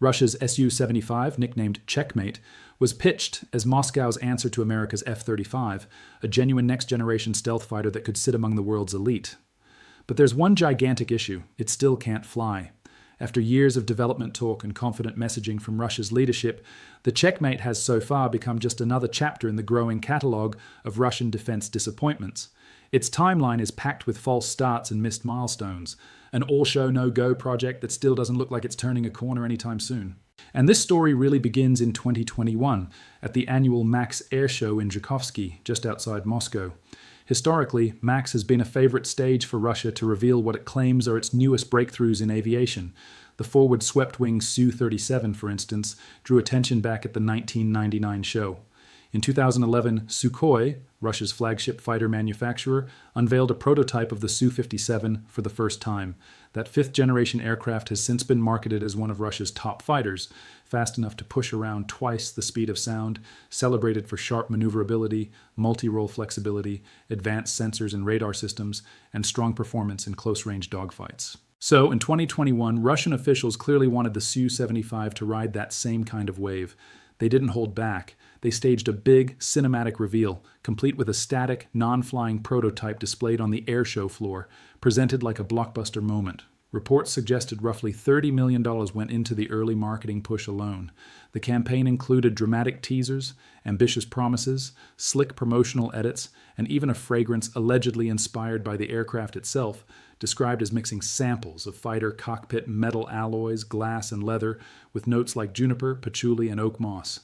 Russia's Su-75, nicknamed Checkmate, was pitched as Moscow's answer to America's F-35, a genuine next-generation stealth fighter that could sit among the world's elite. But there's one gigantic issue: it still can't fly. After years of development talk and confident messaging from Russia's leadership, the Checkmate has so far become just another chapter in the growing catalogue of Russian defense disappointments. Its timeline is packed with false starts and missed milestones, an all-show, no-go project that still doesn't look like it's turning a corner anytime soon. And this story really begins in 2021 at the annual MAX Air Show in Zhukovsky, just outside Moscow. Historically, MAX has been a favorite stage for Russia to reveal what it claims are its newest breakthroughs in aviation. The forward swept-wing Su-37, for instance, drew attention back at the 1999 show. In 2011, Sukhoi, Russia's flagship fighter manufacturer, unveiled a prototype of the Su-57 for the first time. That fifth-generation aircraft has since been marketed as one of Russia's top fighters, fast enough to push around twice the speed of sound, celebrated for sharp maneuverability, multi-role flexibility, advanced sensors and radar systems, and strong performance in close-range dogfights. So, in 2021, Russian officials clearly wanted the Su-75 to ride that same kind of wave. They didn't hold back. They staged a big, cinematic reveal, complete with a static, non-flying prototype displayed on the air show floor, presented like a blockbuster moment. Reports suggested roughly $30 million went into the early marketing push alone. The campaign included dramatic teasers, ambitious promises, slick promotional edits, and even a fragrance allegedly inspired by the aircraft itself, described as mixing samples of fighter cockpit metal alloys, glass, and leather, with notes like juniper, patchouli, and oak moss.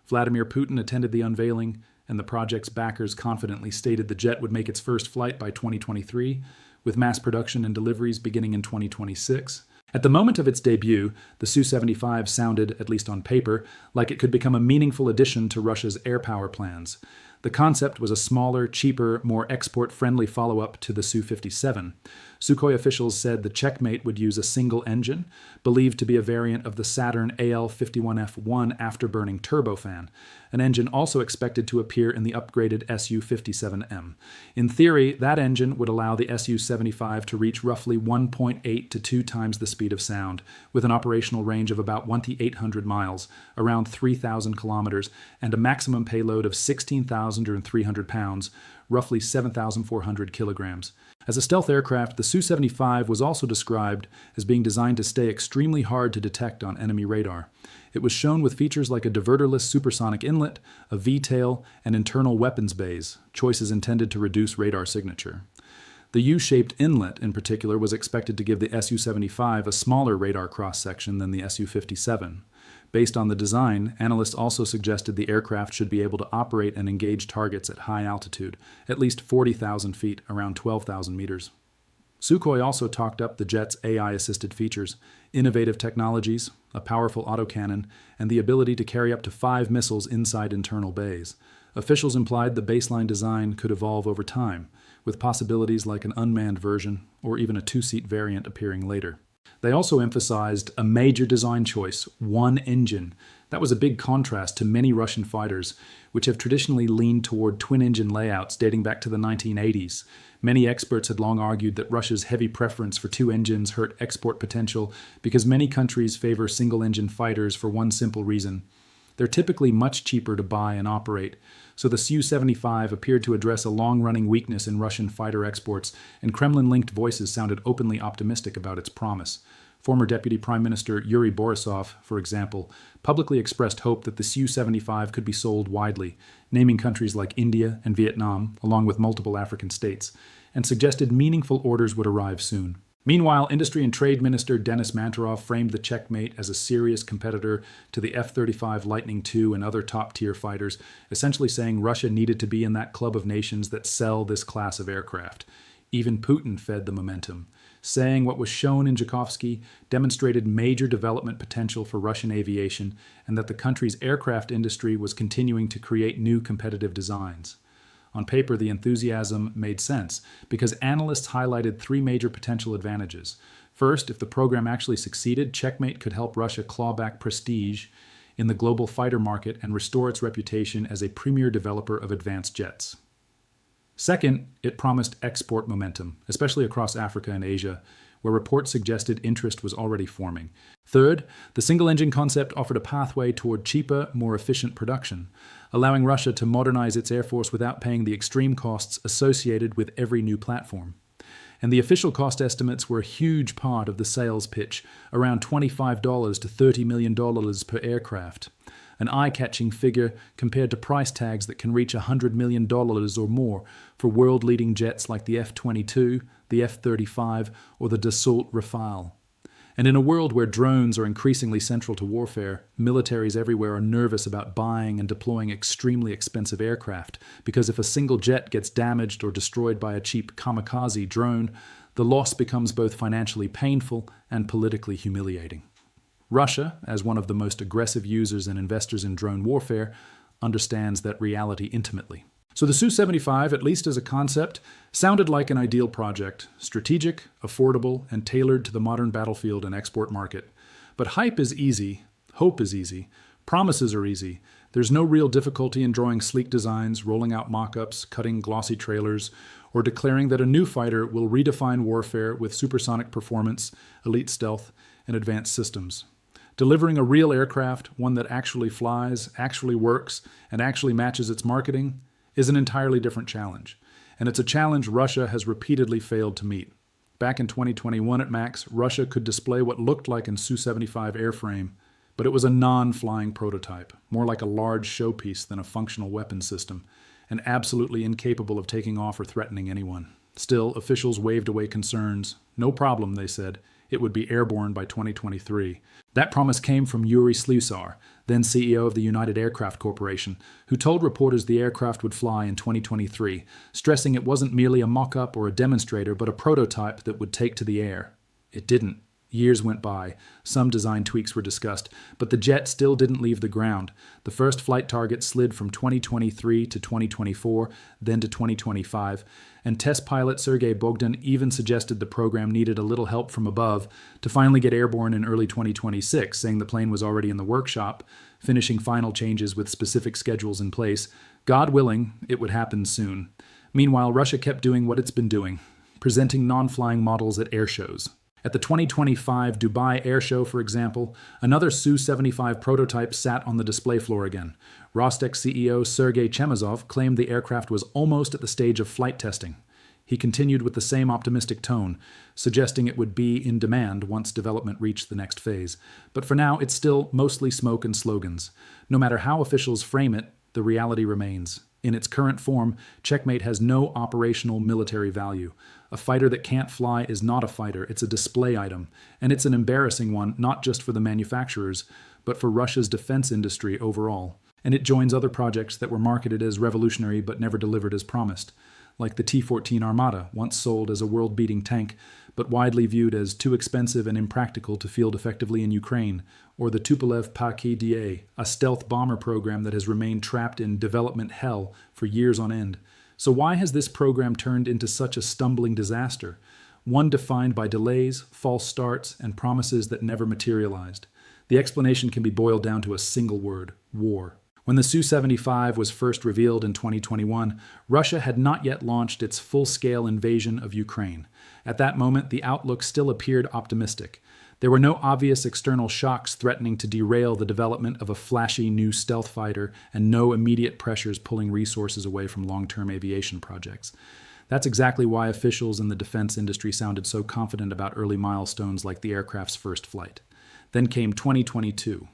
Vladimir Putin attended the unveiling, and the project's backers confidently stated the jet would make its first flight by 2023, with mass production and deliveries beginning in 2026. At the moment of its debut, the Su-75 sounded, at least on paper, like it could become a meaningful addition to Russia's air power plans. The concept was a smaller, cheaper, more export-friendly follow-up to the Su-57. Sukhoi officials said the Checkmate would use a single engine, believed to be a variant of the Saturn AL-51F1 afterburning turbofan, an engine also expected to appear in the upgraded Su-57M. In theory, that engine would allow the Su-75 to reach roughly 1.8 to 2 times the speed of sound, with an operational range of about 2,800 miles, around 3,000 kilometers, and a maximum payload of 16,300 pounds, roughly 7,400 kilograms. As a stealth aircraft, the Su-75 was also described as being designed to stay extremely hard to detect on enemy radar. It was shown with features like a diverterless supersonic inlet, a V-tail, and internal weapons bays, choices intended to reduce radar signature. The U-shaped inlet, in particular, was expected to give the Su-75 a smaller radar cross-section than the Su-57. Based on the design, analysts also suggested the aircraft should be able to operate and engage targets at high altitude, at least 40,000 feet, around 12,000 meters. Sukhoi also talked up the jet's AI-assisted features, innovative technologies, a powerful autocannon, and the ability to carry up to 5 missiles inside internal bays. Officials implied the baseline design could evolve over time, with possibilities like an unmanned version or even a 2-seat variant appearing later. They also emphasized a major design choice: one engine. That was a big contrast to many Russian fighters, which have traditionally leaned toward twin-engine layouts dating back to the 1980s. Many experts had long argued that Russia's heavy preference for 2 engines hurt export potential because many countries favor single-engine fighters for one simple reason: they're typically much cheaper to buy and operate. So the Su-75 appeared to address a long-running weakness in Russian fighter exports, and Kremlin-linked voices sounded openly optimistic about its promise. Former Deputy Prime Minister Yuri Borisov, for example, publicly expressed hope that the Su-75 could be sold widely, naming countries like India and Vietnam, along with multiple African states, and suggested meaningful orders would arrive soon. Meanwhile, Industry and Trade Minister Denis Manturov framed the Checkmate as a serious competitor to the F-35 Lightning II and other top-tier fighters, essentially saying Russia needed to be in that club of nations that sell this class of aircraft. Even Putin fed the momentum, saying what was shown in Zhukovsky demonstrated major development potential for Russian aviation and that the country's aircraft industry was continuing to create new competitive designs. On paper, the enthusiasm made sense because analysts highlighted 3 major potential advantages. First, if the program actually succeeded, Checkmate could help Russia claw back prestige in the global fighter market and restore its reputation as a premier developer of advanced jets. Second, it promised export momentum, especially across Africa and Asia, where reports suggested interest was already forming. Third, the single-engine concept offered a pathway toward cheaper, more efficient production, allowing Russia to modernize its air force without paying the extreme costs associated with every new platform. And the official cost estimates were a huge part of the sales pitch, around $25 to $30 million per aircraft. An eye-catching figure compared to price tags that can reach $100 million or more for world-leading jets like the F-22, the F-35, or the Dassault Rafale. And in a world where drones are increasingly central to warfare, militaries everywhere are nervous about buying and deploying extremely expensive aircraft, because if a single jet gets damaged or destroyed by a cheap kamikaze drone, the loss becomes both financially painful and politically humiliating. Russia, as one of the most aggressive users and investors in drone warfare, understands that reality intimately. So the Su-75, at least as a concept, sounded like an ideal project, strategic, affordable, and tailored to the modern battlefield and export market. But hype is easy, hope is easy, promises are easy. There's no real difficulty in drawing sleek designs, rolling out mock-ups, cutting glossy trailers, or declaring that a new fighter will redefine warfare with supersonic performance, elite stealth, and advanced systems. Delivering a real aircraft, one that actually flies, actually works, and actually matches its marketing, is an entirely different challenge. And it's a challenge Russia has repeatedly failed to meet. Back in 2021 at MAX, Russia could display what looked like an Su-75 airframe, but it was a non-flying prototype, more like a large showpiece than a functional weapon system, and absolutely incapable of taking off or threatening anyone. Still, officials waved away concerns. No problem, they said. It would be airborne by 2023. That promise came from Yuri Slusar, then CEO of the United Aircraft Corporation, who told reporters the aircraft would fly in 2023, stressing it wasn't merely a mock-up or a demonstrator, but a prototype that would take to the air. It didn't. Years went by. Some design tweaks were discussed, but the jet still didn't leave the ground. The first flight target slid from 2023 to 2024, then to 2025, and test pilot Sergei Bogdan even suggested the program needed a little help from above to finally get airborne in early 2026, saying the plane was already in the workshop, finishing final changes with specific schedules in place. God willing, it would happen soon. Meanwhile, Russia kept doing what it's been doing, presenting non-flying models at air shows. At the 2025 Dubai Air Show, for example, another Su-75 prototype sat on the display floor again. Rostec CEO Sergei Chemezov claimed the aircraft was almost at the stage of flight testing. He continued with the same optimistic tone, suggesting it would be in demand once development reached the next phase. But for now, it's still mostly smoke and slogans. No matter how officials frame it, the reality remains. In its current form, Checkmate has no operational military value. A fighter that can't fly is not a fighter, it's a display item. And it's an embarrassing one, not just for the manufacturers, but for Russia's defense industry overall. And it joins other projects that were marketed as revolutionary but never delivered as promised, like the T-14 Armata, once sold as a world-beating tank, but widely viewed as too expensive and impractical to field effectively in Ukraine, or the Tupolev Paquet-DA, a stealth bomber program that has remained trapped in development hell for years on end. So why has this program turned into such a stumbling disaster, one defined by delays, false starts, and promises that never materialized? The explanation can be boiled down to a single word: war. When the Su-75 was first revealed in 2021, Russia had not yet launched its full-scale invasion of Ukraine. At that moment, the outlook still appeared optimistic. There were no obvious external shocks threatening to derail the development of a flashy new stealth fighter, and no immediate pressures pulling resources away from long-term aviation projects. That's exactly why officials in the defense industry sounded so confident about early milestones like the aircraft's first flight. Then came 2022.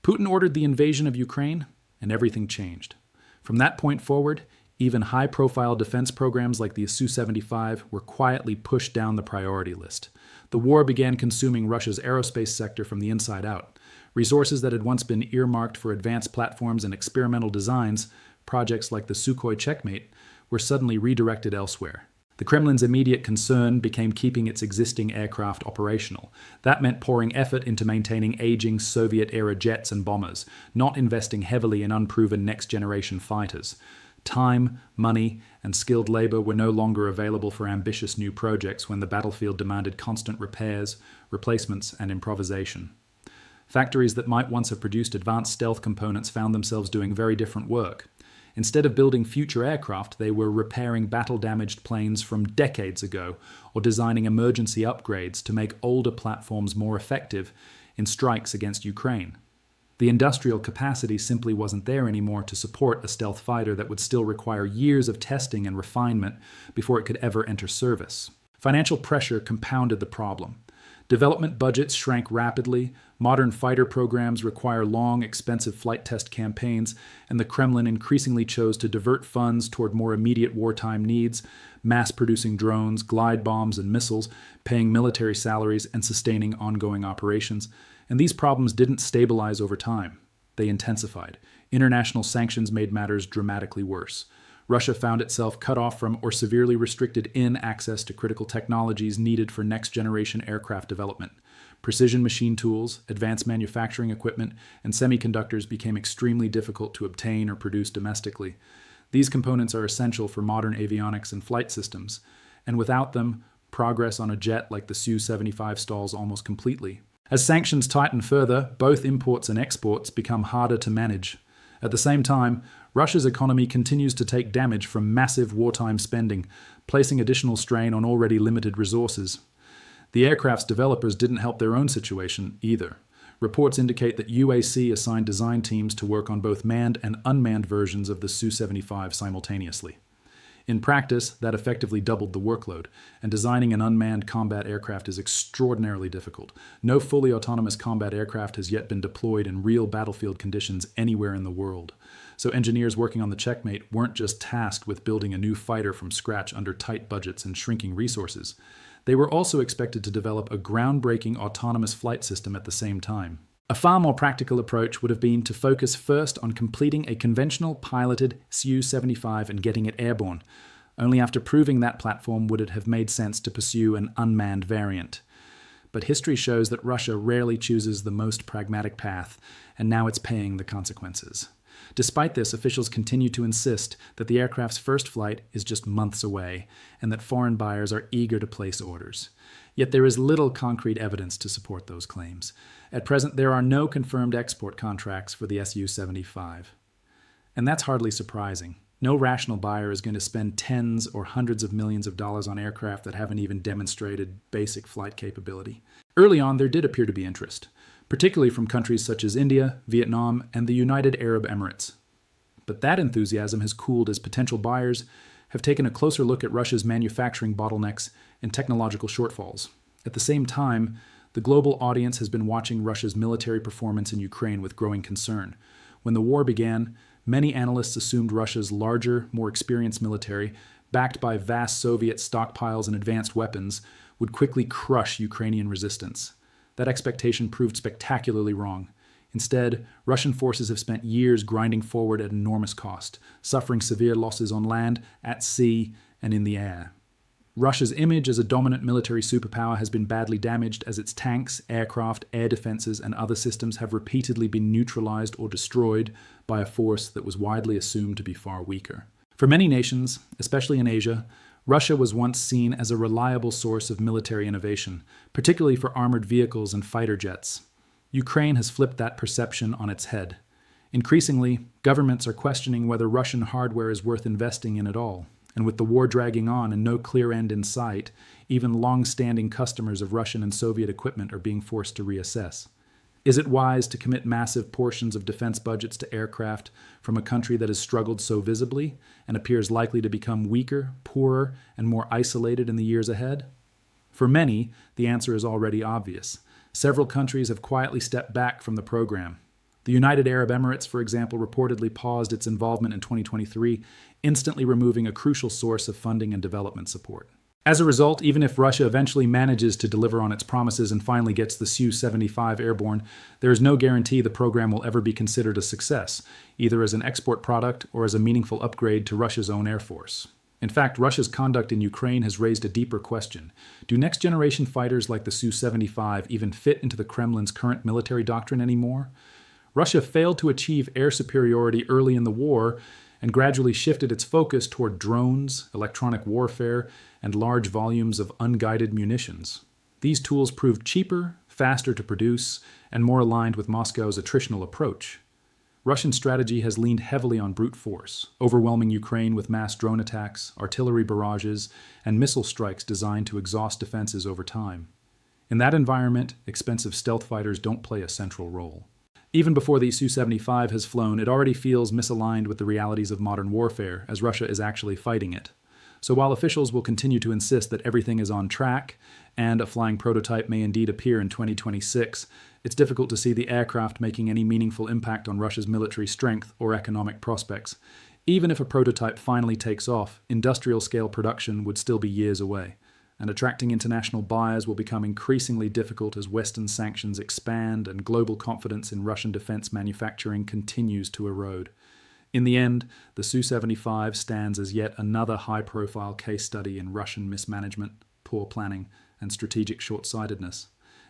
Putin ordered the invasion of Ukraine, and everything changed. From that point forward, even high-profile defense programs like the Su-75 were quietly pushed down the priority list. The war began consuming Russia's aerospace sector from the inside out. Resources that had once been earmarked for advanced platforms and experimental designs, projects like the Sukhoi Checkmate, were suddenly redirected elsewhere. The Kremlin's immediate concern became keeping its existing aircraft operational. That meant pouring effort into maintaining aging Soviet-era jets and bombers, not investing heavily in unproven next-generation fighters. Time, money, and skilled labor were no longer available for ambitious new projects when the battlefield demanded constant repairs, replacements, and improvisation. Factories that might once have produced advanced stealth components found themselves doing very different work. Instead of building future aircraft, they were repairing battle-damaged planes from decades ago or designing emergency upgrades to make older platforms more effective in strikes against Ukraine. The industrial capacity simply wasn't there anymore to support a stealth fighter that would still require years of testing and refinement before it could ever enter service. Financial pressure compounded the problem. Development budgets shrank rapidly, modern fighter programs require long, expensive flight test campaigns, and the Kremlin increasingly chose to divert funds toward more immediate wartime needs, mass-producing drones, glide bombs, and missiles, paying military salaries, and sustaining ongoing operations. And these problems didn't stabilize over time. They intensified. International sanctions made matters dramatically worse. Russia found itself cut off from or severely restricted in access to critical technologies needed for next-generation aircraft development. Precision machine tools, advanced manufacturing equipment, and semiconductors became extremely difficult to obtain or produce domestically. These components are essential for modern avionics and flight systems, and without them, progress on a jet like the Su-75 stalls almost completely. As sanctions tighten further, both imports and exports become harder to manage. At the same time, Russia's economy continues to take damage from massive wartime spending, placing additional strain on already limited resources. The aircraft's developers didn't help their own situation either. Reports indicate that UAC assigned design teams to work on both manned and unmanned versions of the Su-75 simultaneously. In practice, that effectively doubled the workload, and designing an unmanned combat aircraft is extraordinarily difficult. No fully autonomous combat aircraft has yet been deployed in real battlefield conditions anywhere in the world. So engineers working on the Checkmate weren't just tasked with building a new fighter from scratch under tight budgets and shrinking resources. They were also expected to develop a groundbreaking autonomous flight system at the same time. A far more practical approach would have been to focus first on completing a conventional piloted Su-75 and getting it airborne. Only after proving that platform would it have made sense to pursue an unmanned variant. But history shows that Russia rarely chooses the most pragmatic path, and now it's paying the consequences. Despite this, officials continue to insist that the aircraft's first flight is just months away, and that foreign buyers are eager to place orders. Yet there is little concrete evidence to support those claims. At present, there are no confirmed export contracts for the Su-75. And that's hardly surprising. No rational buyer is going to spend tens or hundreds of millions of dollars on aircraft that haven't even demonstrated basic flight capability. Early on, there did appear to be interest, particularly from countries such as India, Vietnam, and the United Arab Emirates. But that enthusiasm has cooled as potential buyers have taken a closer look at Russia's manufacturing bottlenecks and technological shortfalls. At the same time, the global audience has been watching Russia's military performance in Ukraine with growing concern. When the war began, many analysts assumed Russia's larger, more experienced military, backed by vast Soviet stockpiles and advanced weapons, would quickly crush Ukrainian resistance. That expectation proved spectacularly wrong. Instead, Russian forces have spent years grinding forward at enormous cost, suffering severe losses on land, at sea, and in the air. Russia's image as a dominant military superpower has been badly damaged as its tanks, aircraft, air defenses, and other systems have repeatedly been neutralized or destroyed by a force that was widely assumed to be far weaker. For many nations, especially in Asia, Russia was once seen as a reliable source of military innovation, particularly for armored vehicles and fighter jets. Ukraine has flipped that perception on its head. Increasingly, governments are questioning whether Russian hardware is worth investing in at all. And with the war dragging on and no clear end in sight, even long-standing customers of Russian and Soviet equipment are being forced to reassess. Is it wise to commit massive portions of defense budgets to aircraft from a country that has struggled so visibly and appears likely to become weaker, poorer, and more isolated in the years ahead? For many, the answer is already obvious. Several countries have quietly stepped back from the program. The United Arab Emirates, for example, reportedly paused its involvement in 2023, instantly removing a crucial source of funding and development support. As a result, even if Russia eventually manages to deliver on its promises and finally gets the Su-75 airborne, there is no guarantee the program will ever be considered a success, either as an export product or as a meaningful upgrade to Russia's own air force. In fact, Russia's conduct in Ukraine has raised a deeper question. Do next-generation fighters like the Su-75 even fit into the Kremlin's current military doctrine anymore? Russia failed to achieve air superiority early in the war and gradually shifted its focus toward drones, electronic warfare, and large volumes of unguided munitions. These tools proved cheaper, faster to produce, and more aligned with Moscow's attritional approach. Russian strategy has leaned heavily on brute force, overwhelming Ukraine with mass drone attacks, artillery barrages, and missile strikes designed to exhaust defenses over time. In that environment, expensive stealth fighters don't play a central role. Even before the Su-75 has flown, it already feels misaligned with the realities of modern warfare, as Russia is actually fighting it. So while officials will continue to insist that everything is on track, and a flying prototype may indeed appear in 2026, it's difficult to see the aircraft making any meaningful impact on Russia's military strength or economic prospects. Even if a prototype finally takes off, industrial-scale production would still be years away, and attracting international buyers will become increasingly difficult as Western sanctions expand and global confidence in Russian defense manufacturing continues to erode. In the end, the Su-75 stands as yet another high-profile case study in Russian mismanagement, poor planning, and strategic short-sightedness.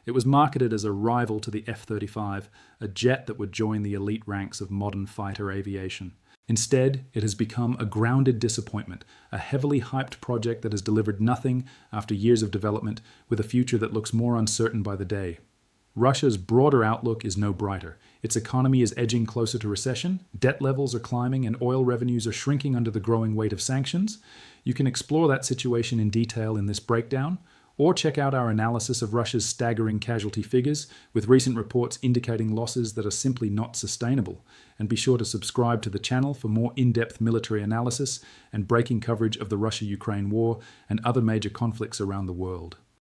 It was marketed as a rival to the F-35, a jet that would join the elite ranks of modern fighter aviation. Instead, it has become a grounded disappointment, a heavily hyped project that has delivered nothing after years of development, with a future that looks more uncertain by the day. Russia's broader outlook is no brighter. Its economy is edging closer to recession, debt levels are climbing, and oil revenues are shrinking under the growing weight of sanctions. You can explore that situation in detail in this breakdown, or check out our analysis of Russia's staggering casualty figures, with recent reports indicating losses that are simply not sustainable. And be sure to subscribe to the channel for more in-depth military analysis and breaking coverage of the Russia-Ukraine war and other major conflicts around the world.